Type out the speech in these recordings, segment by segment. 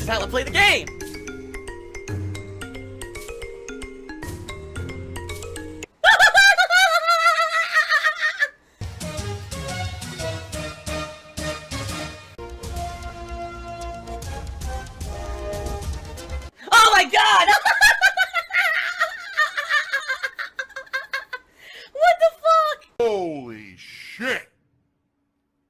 This is how I play the game! Oh my god! What the fuck? Holy shit!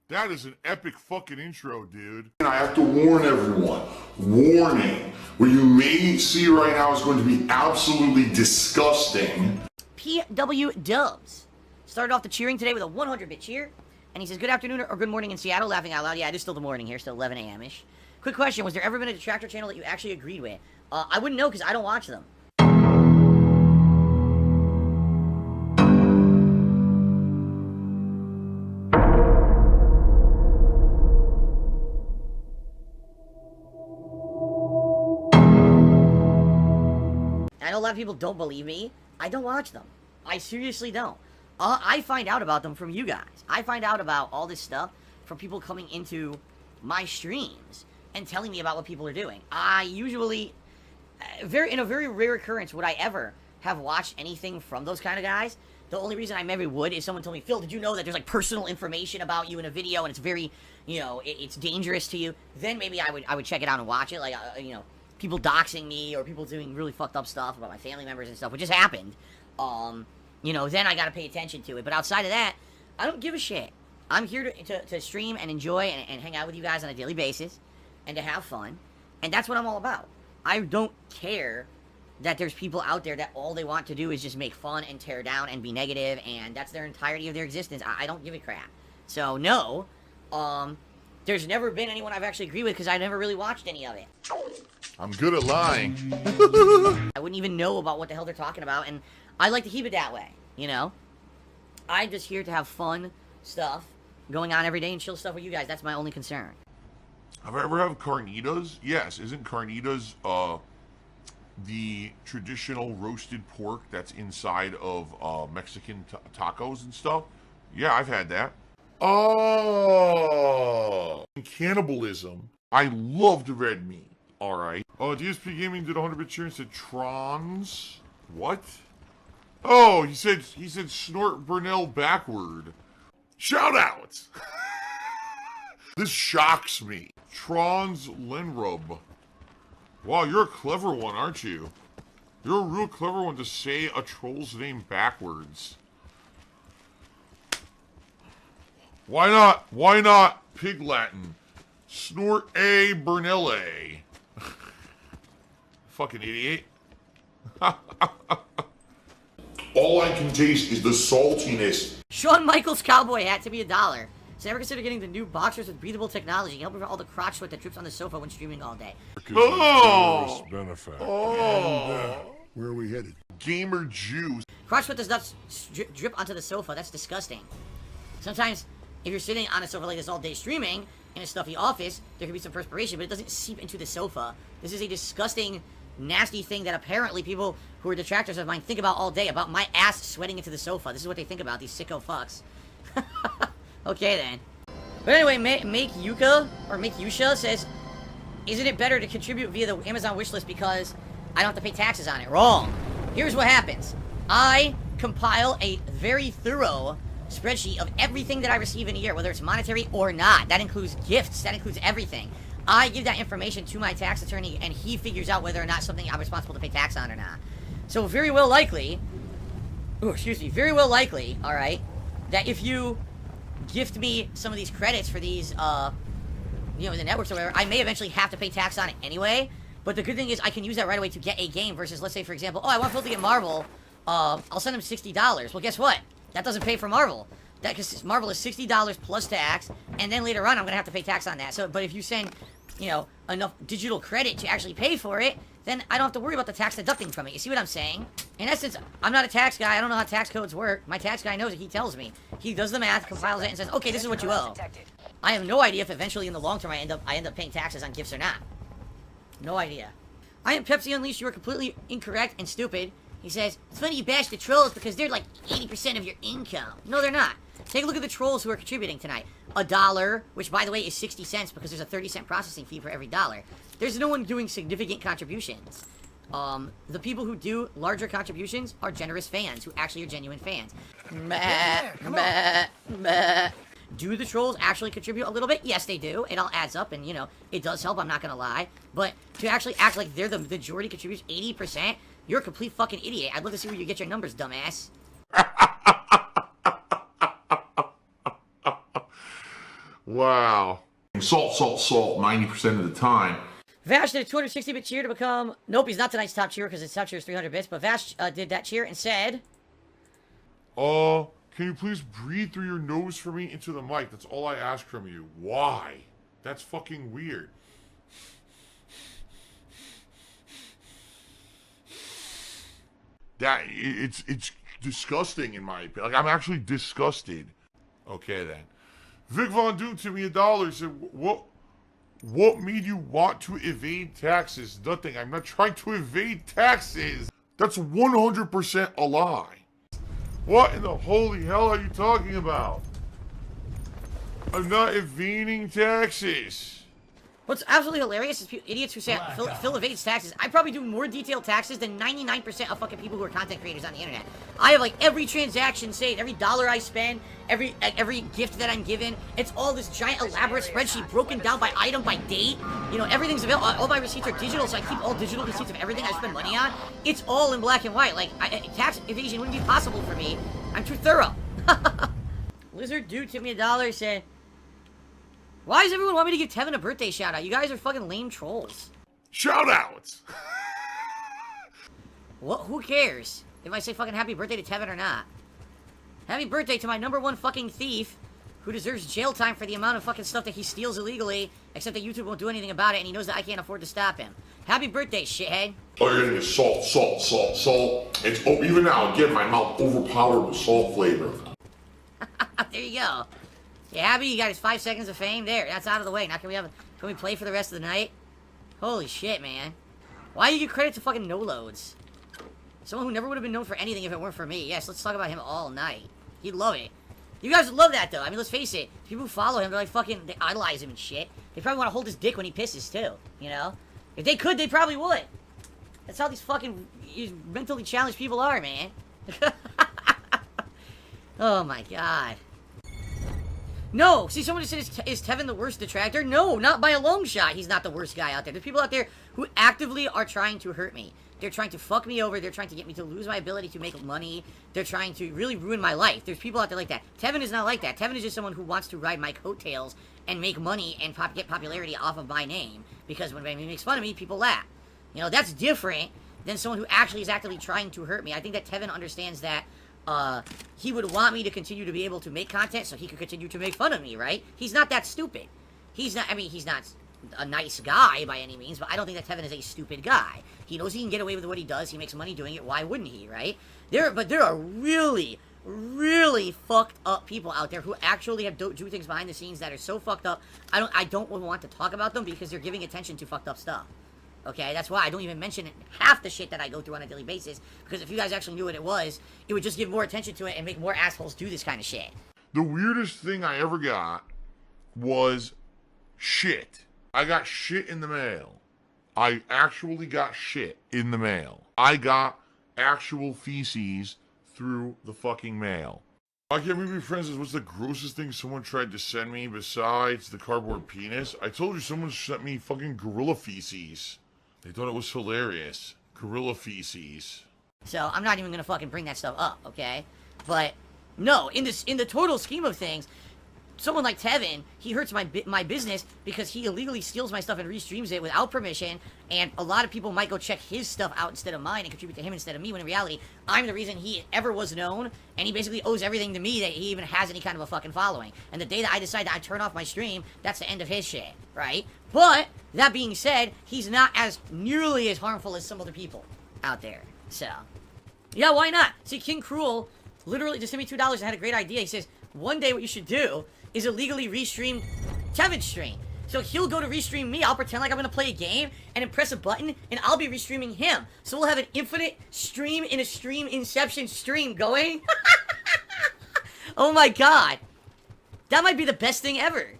That is an epic fucking intro, dude. And I have to warn everyone, warning, what you may see right now is going to be absolutely disgusting. PW Dubs started off the cheering today with a 100-bit cheer, and he says, good afternoon or good morning in Seattle, laughing out loud. Yeah, it is still the morning here, still 11 a.m.-ish. Quick question, was there ever been a detractor channel that you actually agreed with? I wouldn't know because I don't watch them. I know a lot of people don't believe me. I don't watch them. I seriously don't. I find out about them from you guys. I find out about all this stuff from people coming into my streams and telling me about what people are doing. I usually, in a very rare occurrence, would I ever have watched anything from those kind of guys. The only reason I maybe would is someone told me, Phil, did you know that there's like personal information about you in a video and it's very, you know, it's dangerous to you? Then maybe I would check it out and watch it. Like, you know, people doxing me or people doing really fucked up stuff about my family members and stuff, which just happened. You know, then I gotta pay attention to it. But outside of that, I don't give a shit. I'm here to stream and enjoy and hang out with you guys on a daily basis and to have fun. And that's what I'm all about. I don't care that there's people out there that all they want to do is just make fun and tear down and be negative, and that's their entirety of their existence. I don't give a crap. So, no, there's never been anyone I've actually agreed with because I never really watched any of it. I'm good at lying. I wouldn't even know about what the hell they're talking about, and I like to keep it that way, you know? I'm just here to have fun stuff going on every day and chill stuff with you guys. That's my only concern. Have I ever had carnitas? Yes. Isn't carnitas, the traditional roasted pork that's inside of, Mexican tacos and stuff? Yeah, I've had that. Oh! Cannibalism. I loved red meat. Alright. Oh, DsPgaming did 100-bit cheer and said Trons. What? Oh, he said Snort Burnell backward. Shout out! This shocks me. Trons Lenrub. Wow, you're a clever one, aren't you? You're a real clever one to say a troll's name backwards. Why not? Why not Pig Latin? Snort A Burnell A. Fucking idiot. All I can taste is the saltiness. Shawn Michaels cowboy hat to be $1. So ever consider getting the new boxers with breathable technology? Help prevent all the crotch sweat that drips on the sofa when streaming all day. Oh! Where are we headed? Gamer Jews. Crotch sweat does not drip onto the sofa. That's disgusting. Sometimes, if you're sitting on a sofa like this all day streaming in a stuffy office, there could be some perspiration, but it doesn't seep into the sofa. This is a disgusting, nasty thing that apparently people who are detractors of mine think about all day, about my ass sweating into the sofa. This is what they think about, these sicko fucks. Okay, then. But anyway, Make Yusha says, isn't it better to contribute via the Amazon wishlist because I don't have to pay taxes on it? Wrong. Here's what happens. I compile a very thorough spreadsheet of everything that I receive in a year, whether it's monetary or not. That includes gifts. That includes everything. I give that information to my tax attorney, and he figures out whether or not something I'm responsible to pay tax on or not. So very well likely, alright, that if you gift me some of these credits for these, you know, the networks or whatever, I may eventually have to pay tax on it anyway, but the good thing is I can use that right away to get a game versus, let's say, for example, oh, I want Phil to get Marvel, I'll send him $60. Well, guess what? That doesn't pay for Marvel. That, because Marvel is $60 plus tax, and then later on I'm gonna have to pay tax on that. So, but if you send, you know, enough digital credit to actually pay for it, then I don't have to worry about the tax deducting from it. You see what I'm saying? In essence, I'm not a tax guy. I don't know how tax codes work. My tax guy knows it. He tells me. He does the math, compiles it, and says, okay, this is what you owe. I have no idea if eventually in the long term I end up paying taxes on gifts or not. No idea. I am Pepsi Unleashed. You are completely incorrect and stupid. He says, it's funny you bash the trolls because they're like 80% of your income. No, they're not. Take a look at the trolls who are contributing tonight. $1, which by the way is 60 cents because there's a 30-cent processing fee for every dollar. There's no one doing significant contributions. The people who do larger contributions are generous fans who actually are genuine fans. Do the trolls actually contribute a little bit? Yes, they do. It all adds up, and, you know, it does help, I'm not gonna lie. But to actually act like they're the majority contributes 80%, you're a complete fucking idiot. I'd love to see where you get your numbers, dumbass. Wow. Salt, salt, salt 90% of the time. Vash did a 260-bit cheer to become... Nope, he's not tonight's top cheer because his top cheer is 300 bits, but Vash did that cheer and said... Can you please breathe through your nose for me into the mic? That's all I ask from you. Why? That's fucking weird. It's disgusting in my opinion. Like, I'm actually disgusted. Okay, then. Vic Von Doom to me $1 said, what made you want to evade taxes? Nothing. I'm not trying to evade taxes. That's 100% a lie. What in the holy hell are you talking about? I'm not evading taxes. What's absolutely hilarious is idiots who say Phil evades taxes. I probably do more detailed taxes than 99% of fucking people who are content creators on the internet. I have like every transaction saved, every dollar I spend, every gift that I'm given. It's all this giant elaborate spreadsheet broken down by item, by date. You know, everything's available. All my receipts are digital, so I keep all digital receipts of everything I spend money on. It's all in black and white. Like, tax evasion wouldn't be possible for me. I'm too thorough. Lizard Dude tipped me $1, said, why does everyone want me to give Tevin a birthday shout out? You guys are fucking lame trolls. Shout outs! What? Who cares if I say fucking happy birthday to Tevin or not? Happy birthday to my #1 fucking thief who deserves jail time for the amount of fucking stuff that he steals illegally, except that YouTube won't do anything about it and he knows that I can't afford to stop him. Happy birthday, shithead. Oh, you're gonna get salt, salt, salt, salt. It's, oh, even now, again, my mouth overpowered with salt flavor. There you go. You happy? You got his 5 seconds of fame? There, that's out of the way. Now can we play for the rest of the night? Holy shit, man. Why do you give credit to fucking no-loads? Someone who never would have been known for anything if it weren't for me. Yes, let's talk about him all night. He'd love it. You guys would love that, though. I mean, let's face it. People who follow him, they're like fucking, they idolize him and shit. They probably want to hold his dick when he pisses, too. You know? If they could, they probably would. That's how these fucking mentally challenged people are, man. Oh, my God. No! See, someone just said, is Tevin the worst detractor? No, not by a long shot. He's not the worst guy out there. There's people out there who actively are trying to hurt me. They're trying to fuck me over. They're trying to get me to lose my ability to make money. They're trying to really ruin my life. There's people out there like that. Tevin is not like that. Tevin is just someone who wants to ride my coattails and make money and get popularity off of my name. Because when he makes fun of me, people laugh. You know, that's different than someone who actually is actively trying to hurt me. I think that Tevin understands that he would want me to continue to be able to make content so he could continue to make fun of me, right? He's not that stupid. He's not, I mean, he's not a nice guy by any means, but I don't think that Tevin is a stupid guy. He knows he can get away with what he does. He makes money doing it. Why wouldn't he, right? But there are really, really fucked up people out there who actually do things behind the scenes that are so fucked up. I don't want to talk about them because they're giving attention to fucked up stuff. Okay, that's why I don't even mention half the shit that I go through on a daily basis, because if you guys actually knew what it would just give more attention to it and make more assholes do this kind of shit. The weirdest thing I ever got was shit. I got shit in the mail. I actually got shit in the mail. I got actual feces through the fucking mail. I can't be friends. What's the grossest thing someone tried to send me besides the cardboard penis? I told you someone sent me fucking gorilla feces. They thought it was hilarious. Gorilla feces. So, I'm not even gonna fucking bring that stuff up, okay? But, no, in the total scheme of things, someone like Tevin, he hurts my business because he illegally steals my stuff and restreams it without permission, and a lot of people might go check his stuff out instead of mine and contribute to him instead of me, when in reality, I'm the reason he ever was known, and he basically owes everything to me that he even has any kind of a fucking following. And the day that I decide that I turn off my stream, that's the end of his shit, right? But, that being said, he's not as nearly as harmful as some other people out there, so. Yeah, why not? See, King Cruel literally just sent me $2 and had a great idea. He says, one day what you should do is illegally restream Tevin's stream. So he'll go to restream me, I'll pretend like I'm gonna play a game, and then press a button, and I'll be restreaming him. So we'll have an infinite stream in a stream inception stream going. Oh my god. That might be the best thing ever.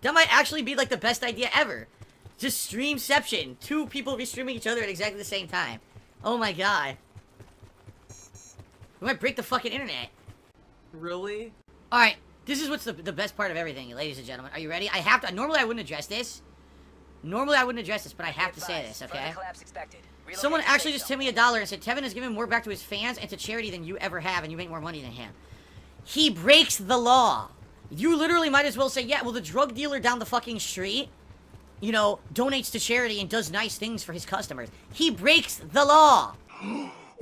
That might actually be like the best idea ever. Just streamception. 2 people restreaming each other at exactly the same time. Oh my god. We might break the fucking internet. Really? Alright, this is what's the best part of everything, ladies and gentlemen. Are you ready? I have to. Normally I wouldn't address this. But I have to say this, okay? Someone actually just tipped me $1 and said, Tevin has given more back to his fans and to charity than you ever have, and you make more money than him. He breaks the law. You literally might as well say, yeah, well, the drug dealer down the fucking street, you know, donates to charity and does nice things for his customers. He breaks the law.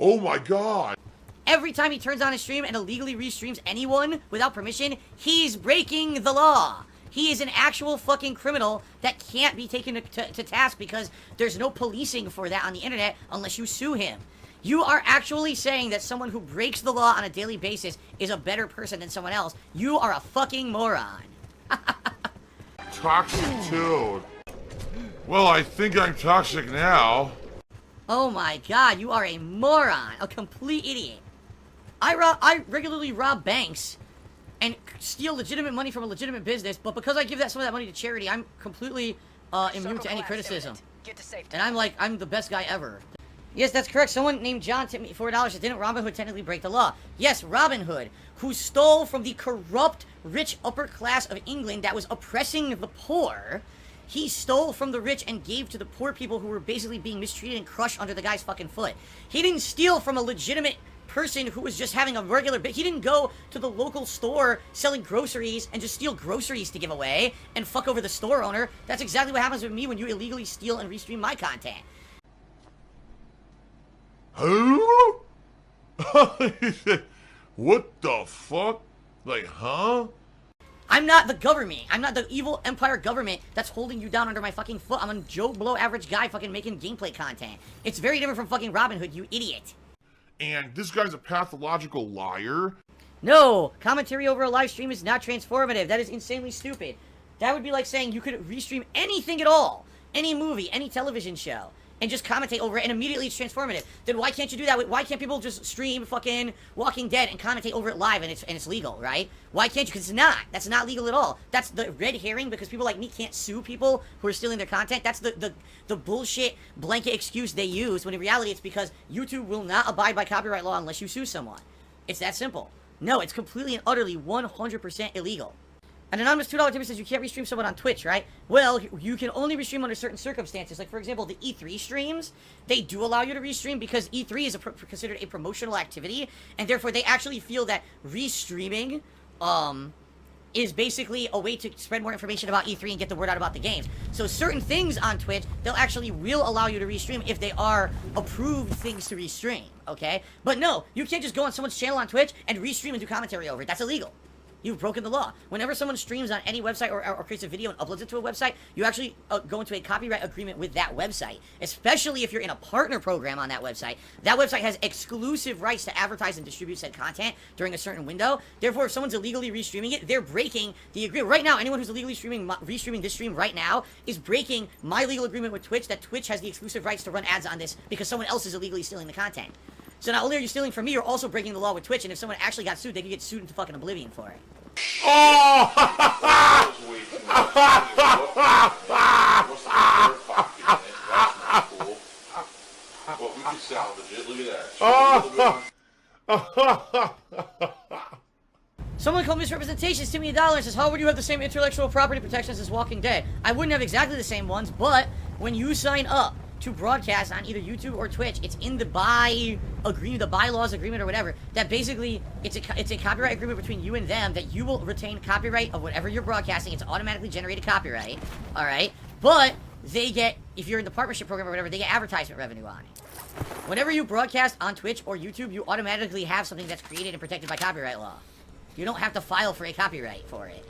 Oh my god. Every time he turns on his stream and illegally restreams anyone without permission, he's breaking the law. He is an actual fucking criminal that can't be taken to task because there's no policing for that on the internet unless you sue him. You are actually saying that someone who breaks the law on a daily basis is a better person than someone else. You are a fucking moron. Toxic toad. Well, I think I'm toxic now. Oh my god, you are a moron. A complete idiot. I regularly rob banks and steal legitimate money from a legitimate business, but because I give some of that money to charity, I'm completely immune to any criticism. And I'm the best guy ever. Yes, that's correct. Someone named John tipped me $4. Didn't Robin Hood technically break the law? Yes, Robin Hood, who stole from the corrupt, rich upper class of England that was oppressing the poor. He stole from the rich and gave to the poor people who were basically being mistreated and crushed under the guy's fucking foot. He didn't steal from a legitimate person who was just having a regular bit. He didn't go to the local store selling groceries and just steal groceries to give away and fuck over the store owner. That's exactly what happens with me when you illegally steal and restream my content. Who? What the fuck? Like, huh? I'm not the government. I'm not the evil empire government that's holding you down under my fucking foot. I'm a Joe Blow average guy fucking making gameplay content. It's very different from fucking Robin Hood, you idiot. And this guy's a pathological liar? No! Commentary over a live stream is not transformative. That is insanely stupid. That would be like saying you could restream anything at all. Any movie, any television show. And just commentate over it and immediately it's transformative. Then why can't you do that? Why can't people just stream fucking Walking Dead and commentate over it live and it's legal, right? Why can't you? Because it's not. That's not legal at all. That's the red herring because people like me can't sue people who are stealing their content. That's the bullshit blanket excuse they use when in reality it's because YouTube will not abide by copyright law unless you sue someone. It's that simple. No, it's completely and utterly 100% illegal. An anonymous $2 tipper says you can't restream someone on Twitch, right? Well, you can only restream under certain circumstances. Like, for example, the E3 streams, they do allow you to restream because E3 is considered a promotional activity, and therefore they actually feel that restreaming is basically a way to spread more information about E3 and get the word out about the games. So certain things on Twitch, they'll actually will allow you to restream if they are approved things to restream, okay? But no, you can't just go on someone's channel on Twitch and restream and do commentary over it. That's illegal. You've broken the law. Whenever someone streams on any website or creates a video and uploads it to a website, you actually go into a copyright agreement with that website, especially if you're in a partner program on that website. That website has exclusive rights to advertise and distribute said content during a certain window. Therefore, if someone's illegally restreaming it, they're breaking the agreement. Right now, anyone who's illegally restreaming this stream right now is breaking my legal agreement with Twitch that Twitch has the exclusive rights to run ads on this because someone else is illegally stealing the content. So not only are you stealing from me, you're also breaking the law with Twitch, and if someone actually got sued, they could get sued into fucking oblivion for it. Oh! But we can salvage it. Look at that. Someone called misrepresentations to me $1 and says, Howard, you have the same intellectual property protections as Walking Dead. I wouldn't have exactly the same ones, but when you sign up to broadcast on either YouTube or Twitch, it's in the bylaws agreement or whatever, that basically it's a copyright agreement between you and them that you will retain copyright of whatever you're broadcasting. It's automatically generated copyright, alright? But they get, if you're in the partnership program or whatever, they get advertisement revenue on it. Whenever you broadcast on Twitch or YouTube, you automatically have something that's created and protected by copyright law. You don't have to file for a copyright for it.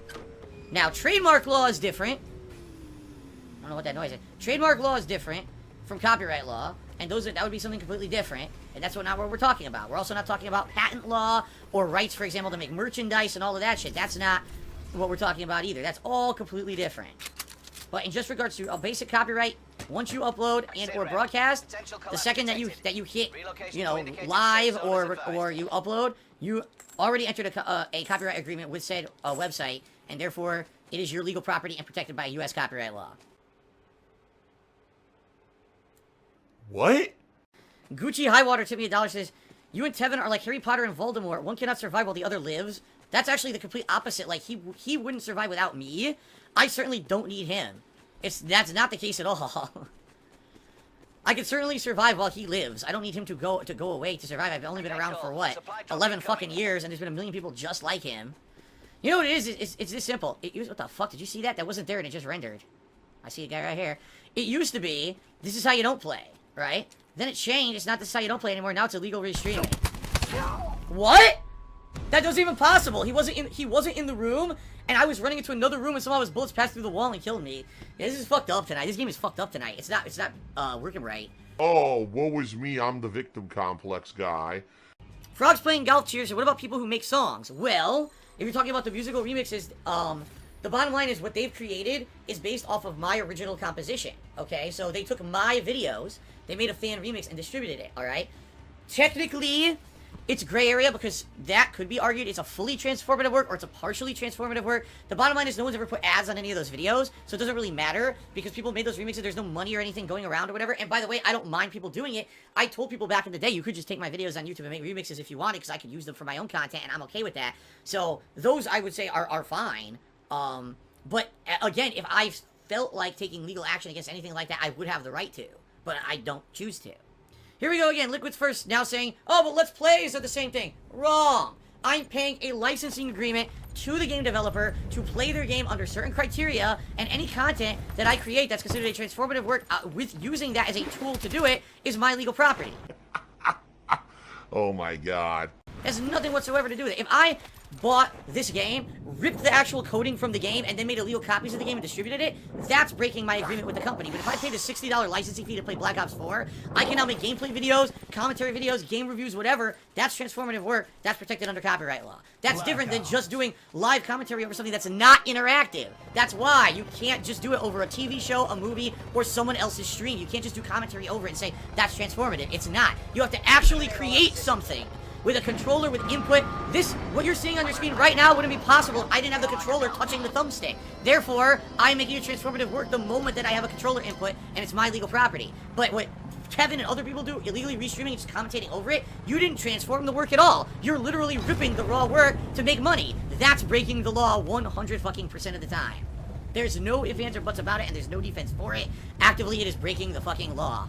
Now, trademark law is different. I don't know what that noise is. Trademark law is different from copyright law, and that would be something completely different, and that's not what we're talking about. We're also not talking about patent law or rights, for example, to make merchandise and all of that shit. That's not what we're talking about either. That's all completely different. But in just regards to a basic copyright, once you upload and or broadcast, the second that you hit, you know, live or you upload, You already entered a copyright agreement with said website, and therefore it is your legal property and protected by U.S. copyright law. What? Gucci Highwater tipped me $1, says, you and Tevin are like Harry Potter and Voldemort. One cannot survive while the other lives. That's actually the complete opposite. Like, he wouldn't survive without me. I certainly don't need him. That's not the case at all. I can certainly survive while he lives. I don't need him to go away to survive. I've only been around for, what, 11 fucking years, and there's been a million people just like him. You know what it is? It's this simple. What the fuck? Did you see that? That wasn't there, and it just rendered. I see a guy right here. It used to be, this is how you don't play, right? Then it changed. It's not this is how you don't play anymore. Now it's illegal restreaming. What? That wasn't even possible. He wasn't in the room, and I was running into another room, and somehow his bullets passed through the wall and killed me. Yeah, this is fucked up tonight. This game is fucked up tonight. It's not working right. Oh, woe is me. I'm the victim complex guy. Frogs playing golf cheers. What about people who make songs? Well, if you're talking about the musical remixes, the bottom line is what they've created is based off of my original composition. Okay, so they took my videos, they made a fan remix and distributed it. All right, technically, it's gray area because that could be argued it's a fully transformative work or it's a partially transformative work. The bottom line is no one's ever put ads on any of those videos, so it doesn't really matter because people made those remixes. There's no money or anything going around or whatever. And by the way, I don't mind people doing it. I told people back in the day you could just take my videos on YouTube and make remixes if you wanted because I could use them for my own content and I'm okay with that. So those I would say are fine. But again, if I felt like taking legal action against anything like that, I would have the right to, but I don't choose to. Here we go again. Liquid's first now saying, oh, but Let's Plays are the same thing. Wrong. I'm paying a licensing agreement to the game developer to play their game under certain criteria, and any content that I create that's considered a transformative work with using that as a tool to do it is my legal property. Oh my god. It has nothing whatsoever to do with it. If I bought this game, ripped the actual coding from the game, and then made illegal copies of the game and distributed it, that's breaking my agreement with the company. But if I paid a $60 licensing fee to play Black Ops 4, I can now make gameplay videos, commentary videos, game reviews, whatever. That's transformative work. That's protected under copyright law. That's different than just doing live commentary over something that's not interactive. That's why you can't just do it over a TV show, a movie, or someone else's stream. You can't just do commentary over it and say, that's transformative. It's not. You have to actually create something with a controller with input. What you're seeing on your screen right now wouldn't be possible if I didn't have the controller touching the thumbstick. Therefore, I'm making a transformative work the moment that I have a controller input, and it's my legal property. But what Kevin and other people do, illegally restreaming and just commentating over it, you didn't transform the work at all. You're literally ripping the raw work to make money. That's breaking the law 100% of the time. There's no ifs, ands, or buts about it, and there's no defense for it. Actively, it is breaking the fucking law.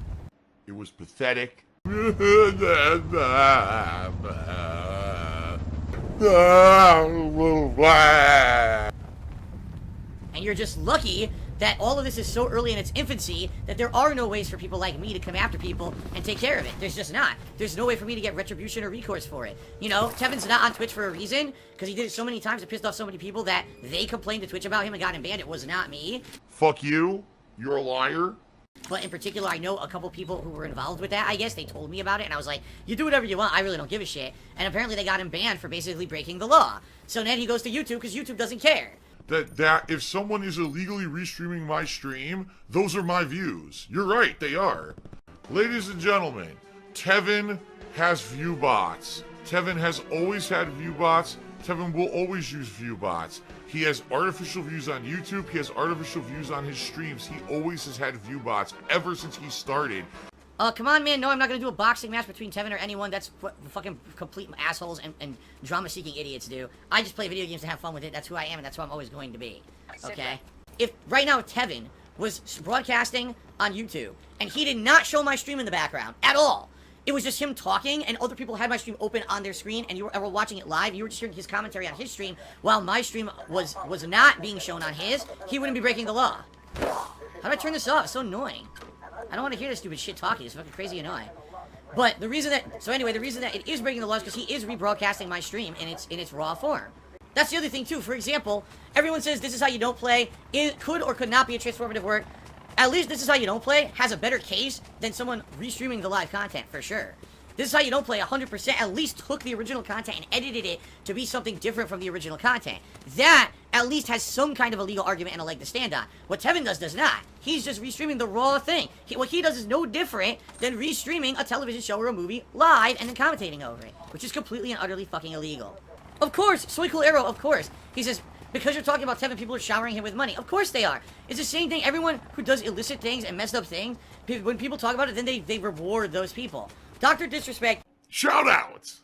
It was pathetic. And you're just lucky that all of this is so early in its infancy that there are no ways for people like me to come after people and take care of it. There's just not. There's no way for me to get retribution or recourse for it. You know, Tevin's not on Twitch for a reason, because he did it so many times, it pissed off so many people that they complained to Twitch about him and got him banned. It was not me. Fuck you. You're a liar. But in particular, I know a couple people who were involved with that, I guess. They told me about it, and I was like, you do whatever you want, I really don't give a shit. And apparently they got him banned for basically breaking the law. So then he goes to YouTube, because YouTube doesn't care. That if someone is illegally restreaming my stream, those are my views. You're right, they are. Ladies and gentlemen, Tevin has view bots. Tevin has always had view bots. Tevin will always use view bots. He has artificial views on YouTube. He has artificial views on his streams. He always has had view bots ever since he started. Come on, man. No, I'm not going to do a boxing match between Tevin or anyone. That's what fucking complete assholes and drama-seeking idiots do. I just play video games to have fun with it. That's who I am, and that's who I'm always going to be. Okay? If right now Tevin was broadcasting on YouTube, and he did not show my stream in the background at all, it was just him talking, and other people had my stream open on their screen, and you were watching it live, you were just hearing his commentary on his stream, while my stream was not being shown on his, he wouldn't be breaking the law. How do I turn this off? It's so annoying. I don't want to hear this stupid shit talking. It's fucking crazy annoying. But the reason that, the reason that it is breaking the law is because he is rebroadcasting my stream in its raw form. That's the other thing too. For example, everyone says this is how you don't play. It could or could not be a transformative work. At least This Is How You Don't Play has a better case than someone restreaming the live content, for sure. This Is How You Don't Play 100% at least took the original content and edited it to be something different from the original content. That at least has some kind of a legal argument and a leg to stand on. What Tevin does not. He's just restreaming the raw thing. What he does is no different than restreaming a television show or a movie live and then commentating over it, which is completely and utterly fucking illegal. Of course, Soy Cool Arrow, of course. He says, because you're talking about Tevin, people are showering him with money. Of course they are. It's the same thing. Everyone who does illicit things and messed up things, when people talk about it, then they reward those people. Dr. Disrespect. Shout outs!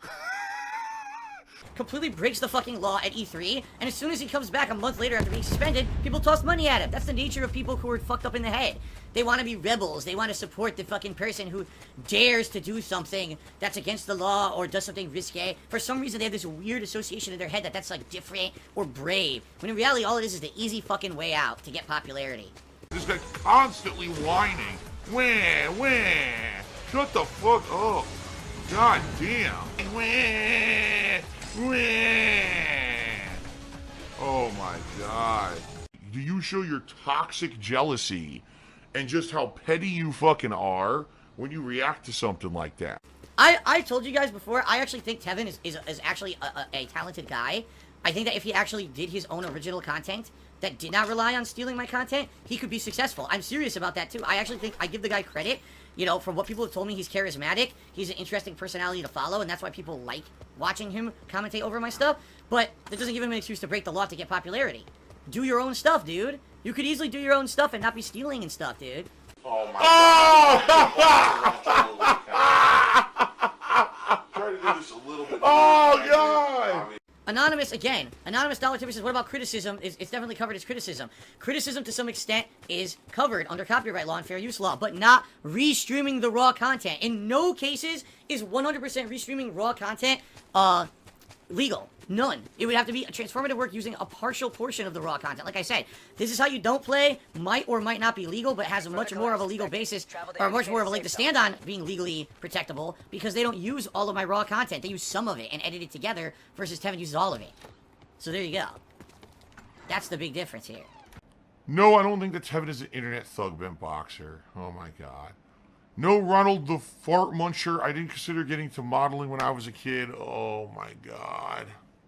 Completely breaks the fucking law at E3, and as soon as he comes back a month later after being suspended, people toss money at him. That's the nature of people who are fucked up in the head. They want to be rebels. They want to support the fucking person who dares to do something that's against the law or does something risque. For some reason, they have this weird association in their head that that's like different or brave, when in reality, all it is the easy fucking way out to get popularity. This guy constantly whining. Wah, wah. Shut the fuck up. God damn. Wah. Oh my god. Do you show your toxic jealousy and just how petty you fucking are when you react to something like that? I told you guys before, I actually think Tevin is actually a talented guy. I think that if he actually did his own original content that did not rely on stealing my content, he could be successful. I'm serious about that too. I actually think I give the guy credit. You know, from what people have told me, he's charismatic. He's an interesting personality to follow, and that's why people like watching him commentate over my stuff. But that doesn't give him an excuse to break the law to get popularity. Do your own stuff, dude. You could easily do your own stuff and not be stealing and stuff, dude. Oh my god. Try to do this a little bit. Oh god! Anonymous, again, Anonymous Dollar Tipper says, what about criticism? It's definitely covered as criticism. Criticism, to some extent, is covered under copyright law and fair use law, but not restreaming the raw content. In no cases is 100% restreaming raw content legal. None. It would have to be a transformative work using a partial portion of the raw content. Like I said, this is how you don't play, might or might not be legal, but has a much more of a legal basis, or much more of a leg to stand on being legally protectable, because they don't use all of my raw content. They use some of it and edit it together, versus Tevin uses all of it. So there you go. That's the big difference here. No, I don't think that Tevin is an internet thug bent boxer. Oh my god. No, Ronald the Fart Muncher. I didn't consider getting to modeling when I was a kid. Oh my god.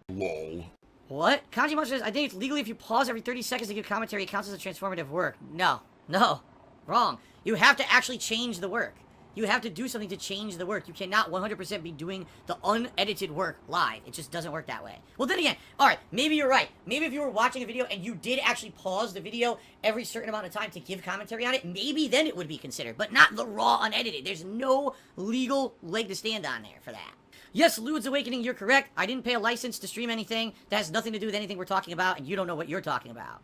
Lol. What? Kanji Monster says, I think it's legally if you pause every 30 seconds to give commentary, it counts as a transformative work. No. No. Wrong. You have to actually change the work. You have to do something to change the work. You cannot 100% be doing the unedited work live. It just doesn't work that way. Well, then again, alright, maybe you're right. Maybe if you were watching a video and you did actually pause the video every certain amount of time to give commentary on it, maybe then it would be considered. But not the raw unedited. There's no legal leg to stand on there for that. Yes, Lude's Awakening, you're correct. I didn't pay a license to stream anything. That has nothing to do with anything we're talking about, and you don't know what you're talking about.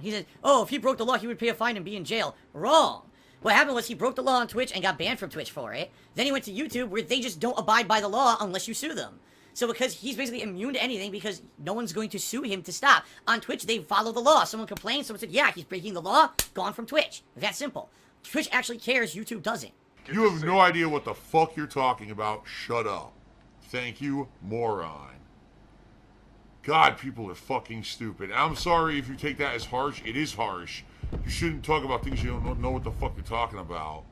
He said, oh, if he broke the law, he would pay a fine and be in jail. Wrong. What happened was he broke the law on Twitch and got banned from Twitch for it. Then he went to YouTube, where they just don't abide by the law unless you sue them. So because he's basically immune to anything, because no one's going to sue him to stop. On Twitch, they follow the law. Someone complained, someone said, yeah, he's breaking the law, gone from Twitch. That simple. Twitch actually cares, YouTube doesn't. You have no idea what the fuck you're talking about. Shut up. Thank you, moron. God, people are fucking stupid. I'm sorry if you take that as harsh. It is harsh. You shouldn't talk about things you don't know what the fuck you're talking about.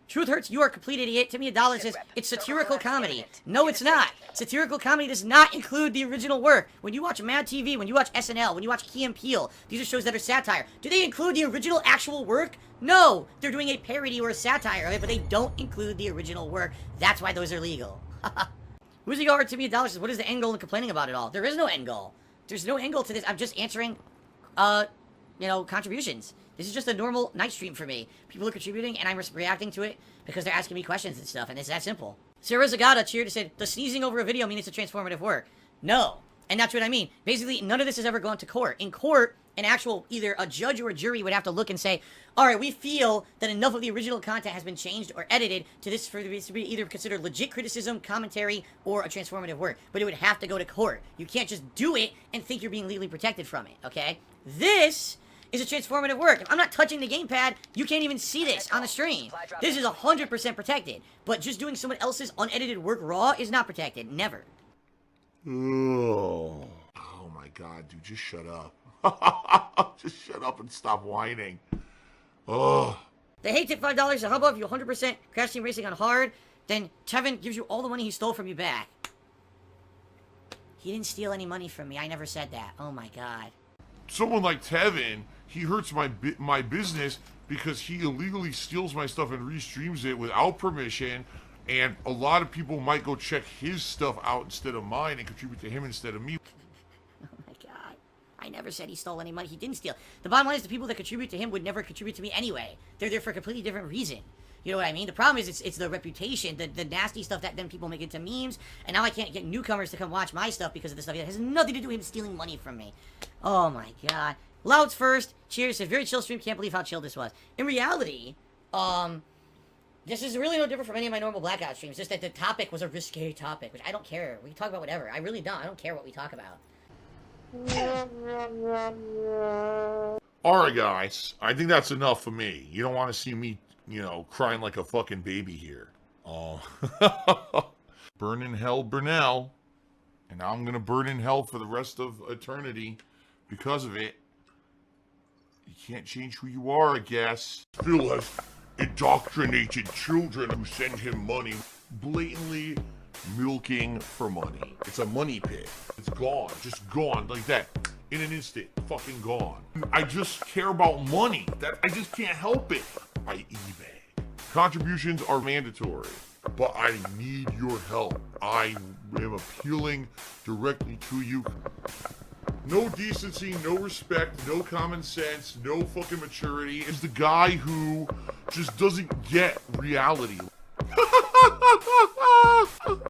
Truth hurts, you are a complete idiot. Timmy $1 says, it's satirical comedy. No, it's not. Satirical comedy does not include the original work. When you watch Mad TV, when you watch SNL, when you watch Key and Peele, these are shows that are satire. Do they include the original actual work? No. They're doing a parody or a satire of it, but they don't include the original work. That's why those are legal. Who's the guard? Timmy $1 says, what is the end goal in complaining about it all? There is no end goal. There's no end goal to this. I'm just answering, you know, contributions. This is just a normal night stream for me. People are contributing, and I'm reacting to it because they're asking me questions and stuff, and it's that simple. Sarah Zagata cheered and said, does sneezing over a video mean it's a transformative work? No. And that's what I mean. Basically, none of this has ever gone to court. In court, an actual, either a judge or a jury would have to look and say, all right, we feel that enough of the original content has been changed or edited to this for this to be either considered legit criticism, commentary, or a transformative work. But it would have to go to court. You can't just do it and think you're being legally protected from it, okay? This is a transformative work. If I'm not touching the gamepad, you can't even see this on the stream. This is 100% protected. But just doing someone else's unedited work raw is not protected. Never. Oh my god, dude, just shut up. Just shut up and stop whining. Oh. The hate tip $5. How about if you 100% Crash Team Racing on hard, then Tevin gives you all the money he stole from you back. He didn't steal any money from me. I never said that. Oh my god. Someone like Tevin, he hurts my business because he illegally steals my stuff and restreams it without permission, and a lot of people might go check his stuff out instead of mine and contribute to him instead of me. Oh my god. I never said he stole any money. He didn't steal. The bottom line is the people that contribute to him would never contribute to me anyway. They're there for a completely different reason. You know what I mean? The problem is it's the reputation, the nasty stuff that then people make into memes, and now I can't get newcomers to come watch my stuff because of this stuff. It has nothing to do with him stealing money from me. Oh my god. Louds first. Cheers. A very chill stream. Can't believe how chill this was. In reality, this is really no different from any of my normal blackout streams. Just that the topic was a risque topic, which I don't care. We can talk about whatever. I really don't. I don't care what we talk about. Alright guys, I think that's enough for me. You don't want to see me, you know, crying like a fucking baby here. Burn in hell, Burnell. And now I'm gonna burn in hell for the rest of eternity because of it. You can't change who you are, I guess. Still has indoctrinated children who send him money, blatantly milking for money. It's a money pit. It's gone, just gone like that. In an instant, fucking gone. I just care about money. I just can't help it. I eBay. Contributions are mandatory, but I need your help. I am appealing directly to you. No decency, no respect, no common sense, no fucking maturity. Is the guy who just doesn't get reality.